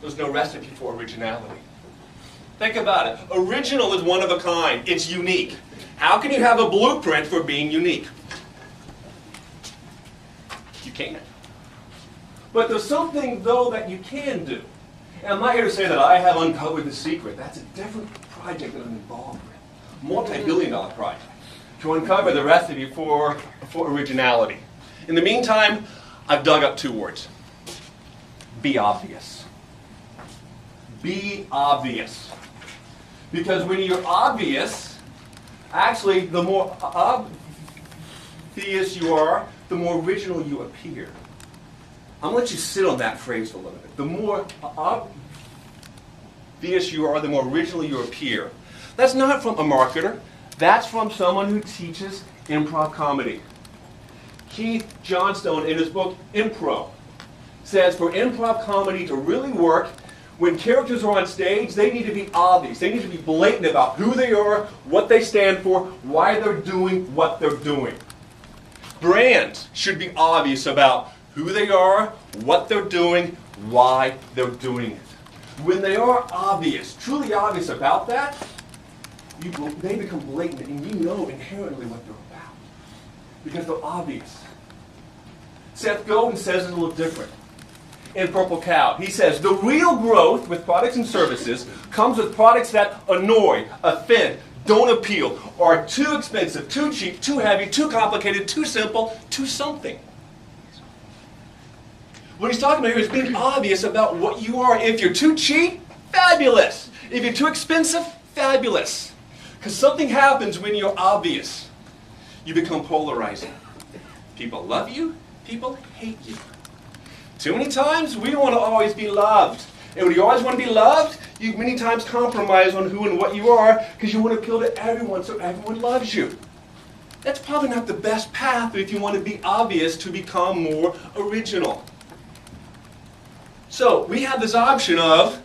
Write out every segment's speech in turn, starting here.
there's no recipe for originality. Think about it. Original is one of a kind. It's unique. How can you have a blueprint for being unique? You can't. But there's something, though, that you can do. And I'm not here to say that I have uncovered the secret. That's a different project that I'm involved with. Multi-billion-dollar project. To uncover the recipe for originality. In the meantime, I've dug up 2 words. Be obvious. Be obvious. Because when you're obvious, actually, the more obvious you are, the more original you appear. I'm going to let you sit on that phrase for a little bit. The more obvious you are, the more original you appear. That's not from a marketer. That's from someone who teaches improv comedy. Keith Johnstone, in his book Impro, says for improv comedy to really work, when characters are on stage, they need to be obvious. They need to be blatant about who they are, what they stand for, why they're doing what they're doing. Brands should be obvious about who they are, what they're doing, why they're doing it. When they are obvious, truly obvious about that, they become blatant and you know inherently what they're about. Because they're obvious. Seth Godin says it a little different. In Purple Cow, he says, the real growth with products and services comes with products that annoy, offend, don't appeal, are too expensive, too cheap, too heavy, too complicated, too simple, too something. What he's talking about here is being obvious about what you are. If you're too cheap, fabulous. If you're too expensive, fabulous. Because something happens when you're obvious. You become polarizing. People love you, people hate you. Too many times, we don't want to always be loved. And when you always want to be loved, you many times compromise on who and what you are because you want to appeal to everyone so everyone loves you. That's probably not the best path if you want to be obvious to become more original. So we have this option of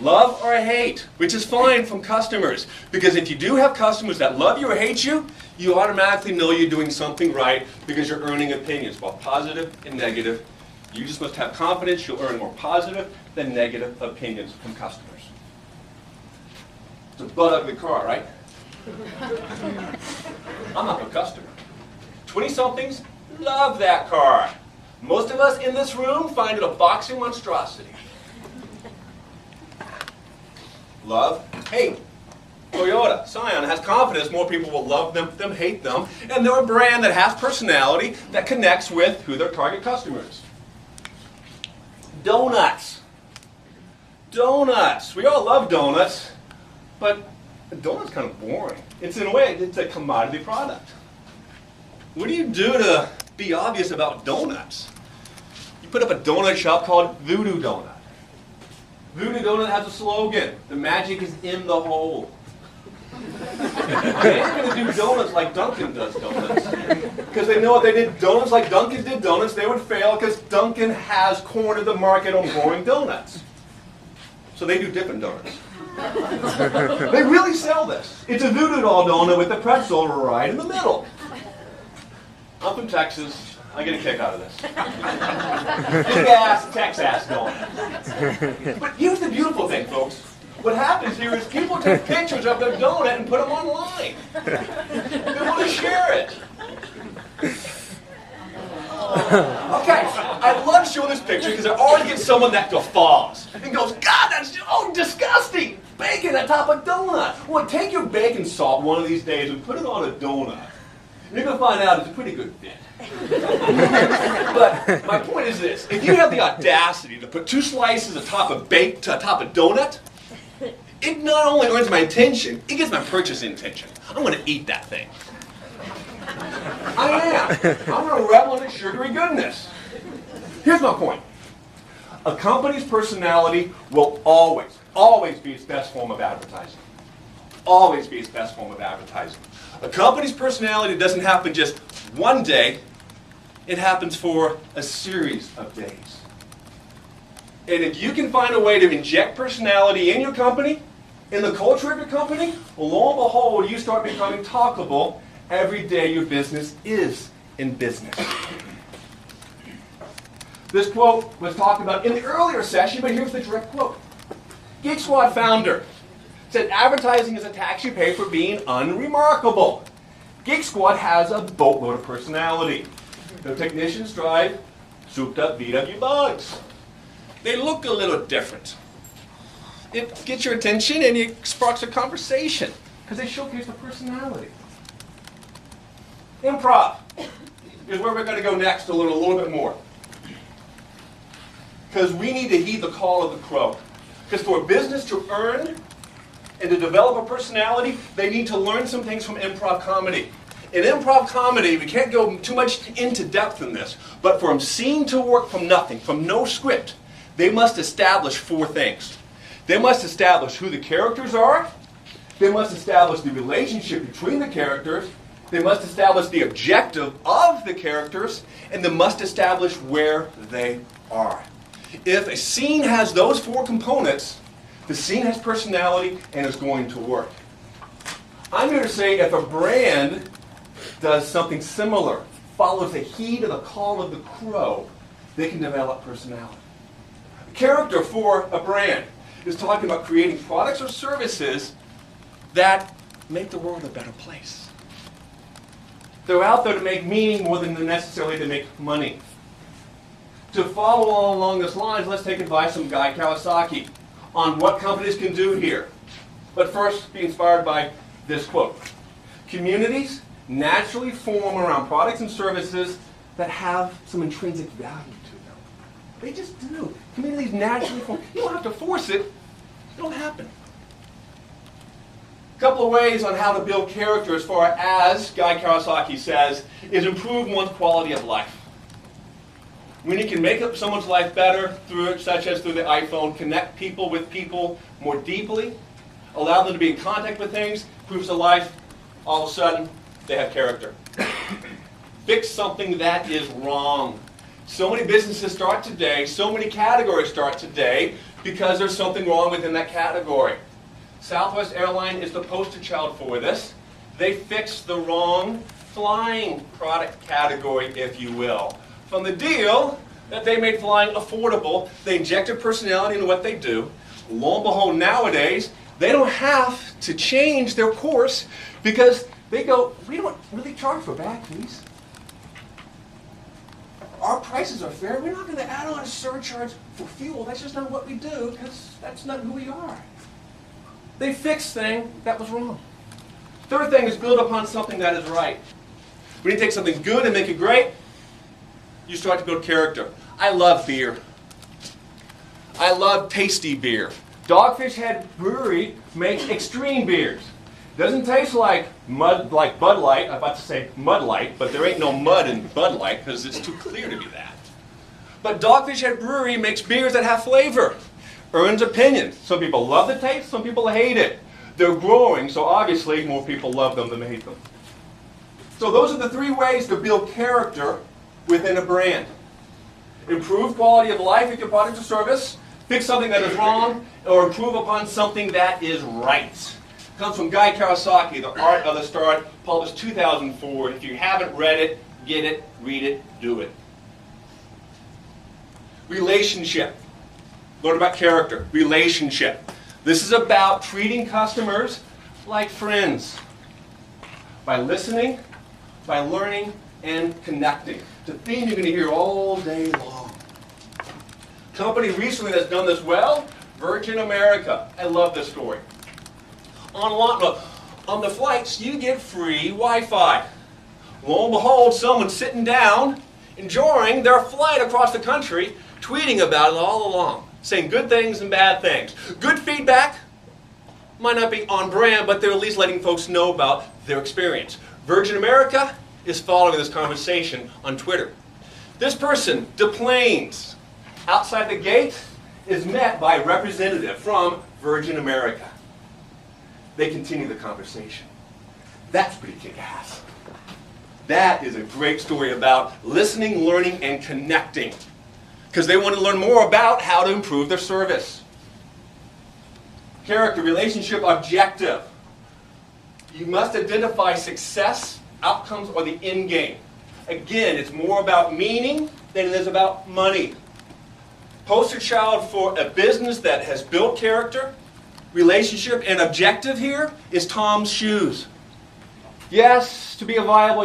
love or hate, which is fine from customers. Because if you do have customers that love you or hate you, you automatically know you're doing something right because you're earning opinions, both positive and negative. You just must have confidence you'll earn more positive than negative opinions from customers. It's a butt ugly car, right? I'm not a customer. 20-somethings love that car. Most of us in this room find it a boxing monstrosity. Love, hate. Toyota, Scion has confidence more people will love them, hate them, and they're a brand that has personality that connects with who their target customer is. Donuts. Donuts. We all love donuts, but a donut's kind of boring. It's in a way, it's a commodity product. What do you do to be obvious about donuts? You put up a donut shop called Voodoo Donut. Voodoo Donut has a slogan, the magic is in the hole. They ain't going to do donuts like Dunkin' does donuts. Because they know if they did donuts like Dunkin' did donuts, they would fail because Dunkin' has cornered the market on boring donuts. So they do different donuts. They really sell this. It's a voodoo doll donut with a pretzel right in the middle. I'm from Texas. I get a kick out of this. Big ass Texas donut. But here's the beautiful thing, folks. What happens here is people take pictures of their donut and put them online. They want to share it. Okay, I love showing this picture because I always get someone that guffaws and goes, God, that's so disgusting. Bacon on top of donut. Well, take your bacon salt one of these days and put it on a donut. You're going to find out it's a pretty good fit. But my point is this. If you have the audacity to put 2 slices atop a donut, it not only earns my attention, it gets my purchase intention. I'm going to eat that thing. I am. I'm going to revel in its sugary goodness. Here's my point. A company's personality will always be its best form of advertising. Always be its best form of advertising. A company's personality doesn't happen just one day. It happens for a series of days. And if you can find a way to inject personality in your company, in the culture of your company, well, lo and behold, you start becoming talkable every day your business is in business. This quote was talked about in the earlier session, but here's the direct quote. Geek Squad founder said, advertising is a tax you pay for being unremarkable. Geek Squad has a boatload of personality. The technicians drive souped-up VW bugs. They look a little different. It gets your attention and it sparks a conversation because they showcase the personality. Improv is where we're going to go next to learn a little bit more. Because we need to heed the call of the crow. Because for a business to earn and to develop a personality, they need to learn some things from improv comedy. In improv comedy, we can't go too much into depth in this, but from scene to work from nothing, from no script, they must establish 4 things. They must establish who the characters are. They must establish the relationship between the characters. They must establish the objective of the characters. And they must establish where they are. If a scene has those 4 components, the scene has personality and is going to work. I'm here to say if a brand does something similar, follows the heed of the call of the crow, they can develop personality. Character for a brand is talking about creating products or services that make the world a better place. They're out there to make meaning more than necessarily to make money. To follow all along this lines, let's take advice from Guy Kawasaki on what companies can do here. But first, be inspired by this quote. Communities naturally form around products and services that have some intrinsic value to them. They just do. Communities naturally form. You don't have to force it. It'll happen. A couple of ways on how to build character as far as, Guy Kawasaki says, is improve one's quality of life. When you can make up someone's life better, such as through the iPhone, connect people with people more deeply, allow them to be in contact with things, improves their life, all of a sudden, they have character. Fix something that is wrong. So many businesses start today, so many categories start today, because there's something wrong within that category. Southwest Airlines is the poster child for this. They fixed the wrong flying product category, if you will. From the deal that they made flying affordable, they injected personality into what they do. Lo and behold, nowadays, they don't have to change their course because they go, we don't really charge for bag fees. Our prices are fair. We're not going to add on a surcharge for fuel. That's just not what we do because that's not who we are. They fixed thing that was wrong. Third thing is build upon something that is right. When you take something good and make it great, you start to build character. I love beer. I love tasty beer. Dogfish Head Brewery makes extreme beers. Doesn't taste like mud, like Bud Light. I'm about to say Mud Light, but there ain't no mud in Bud Light because it's too clear to be that. But Dogfish Head Brewery makes beers that have flavor. Earns opinion. Some people love the taste, some people hate it. They're growing, so obviously more people love them than hate them. So those are the 3 ways to build character within a brand. Improve quality of life with your product or service, fix something that is wrong, or improve upon something that is right. It comes from Guy Kawasaki, The Art of the Start, published 2004. If you haven't read it, get it, read it, do it. Relationship. Learn about character. Relationship. This is about treating customers like friends. By listening, by learning, and connecting. It's a theme you're going to hear all day long. Company recently that's done this well, Virgin America. I love this story. On the flights, you get free Wi-Fi. Lo and behold, someone's sitting down, enjoying their flight across the country, tweeting about it all along, saying good things and bad things. Good feedback might not be on brand, but they're at least letting folks know about their experience. Virgin America is following this conversation on Twitter. This person deplanes outside the gate, is met by a representative from Virgin America. They continue the conversation. That's pretty kick-ass. That is a great story about listening, learning, and connecting. Because they want to learn more about how to improve their service. Character, relationship, objective. You must identify success, outcomes, or the end game. Again, it's more about meaning than it is about money. poster child for a business that has built character, relationship, and objective here is Tom's Shoes. Yes, to be a viable